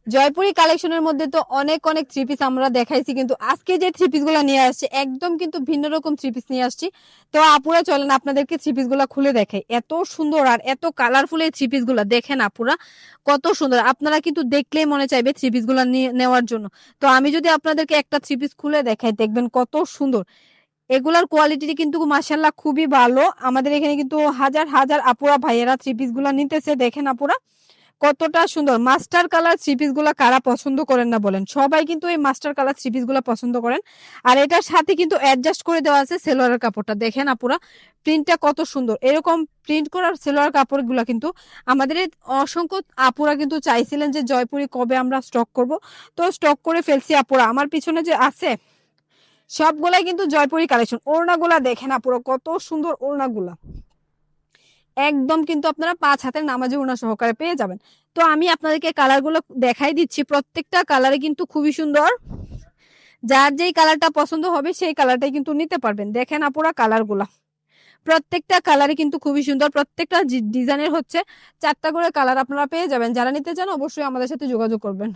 জয়পুরি কালেকশনের মধ্যে তো অনেক অনেক থ্রি পিস আমরা দেখাইছি, কিন্তু আজকে যে থ্রি পিস গুলা নিয়ে আসছি একদম কিন্তু ভিন্ন রকম থ্রি পিস নিয়ে আসছি। তো আপুরা চলেন আপনাদেরকে থ্রি পিস গুলা খুলে দেখাই। এত সুন্দর আর এত কালারফুল এই থ্রি পিস গুলা দেখেন আপুরা, কত সুন্দর। আপনারা কিন্তু দেখলেই মনে চাইবে থ্রি পিস গুলা নেওয়ার জন্য। তো আমি যদি আপনাদেরকে একটা থ্রি পিস খুলে দেখাই দেখবেন কত সুন্দর। এগুলার কোয়ালিটি কিন্তু মাশাআল্লাহ খুবই ভালো। আমাদের এখানে কিন্তু হাজার হাজার আপুরা ভাইয়েরা থ্রি পিস গুলা নিতেছে, দেখেন আপুরা কতটা সুন্দর। মাস্টার কালার থ্রি পিস গুলা কারা পছন্দ করেন না বলেন, সবাই কিন্তু এই মাস্টার কালার থ্রি পিস গুলা পছন্দ করেন। আর এটার সাথে কিন্তু অ্যাডজাস্ট করে দেওয়া আছে সেলোয়ারের কাপড়টা, দেখেন আপুরা প্রিন্টটা কত সুন্দর। এরকম প্রিন্ট করার সেলোয়ার কাপড় গুলা কিন্তু আমাদের এই অসংখ্য আপুরা কিন্তু চাইছিলেন যে জয়পুরি কবে আমরা স্টক করব। তো স্টক করে ফেলছি আপুরা। আমার পিছনে যে আছে সবগুলাই কিন্তু জয়পুরি কালেকশন। ওড়নাগুলা দেখেন আপুরা কত সুন্দর ওড়নাগুলা, একদম কিন্তু আপনারা 5 হাতের নামাজি ওড়না সহকারে পেয়ে যাবেন। তো আমি আপনাদেরকে কালারগুলো দেখাই দিচ্ছি, প্রত্যেকটা কালারে কিন্তু খুবই সুন্দর। যার যেই কালারটা পছন্দ হবে সেই কালারটাই কিন্তু নিতে পারবেন। দেখেন আপুরা কালারগুলা, প্রত্যেকটা কালারই কিন্তু খুবই সুন্দর। প্রত্যেকটা ডিজাইনের হচ্ছে 4টা করে কালার আপনারা পেয়ে যাবেন। যারা নিতে চান অবশ্যই আমাদের সাথে যোগাযোগ করবেন।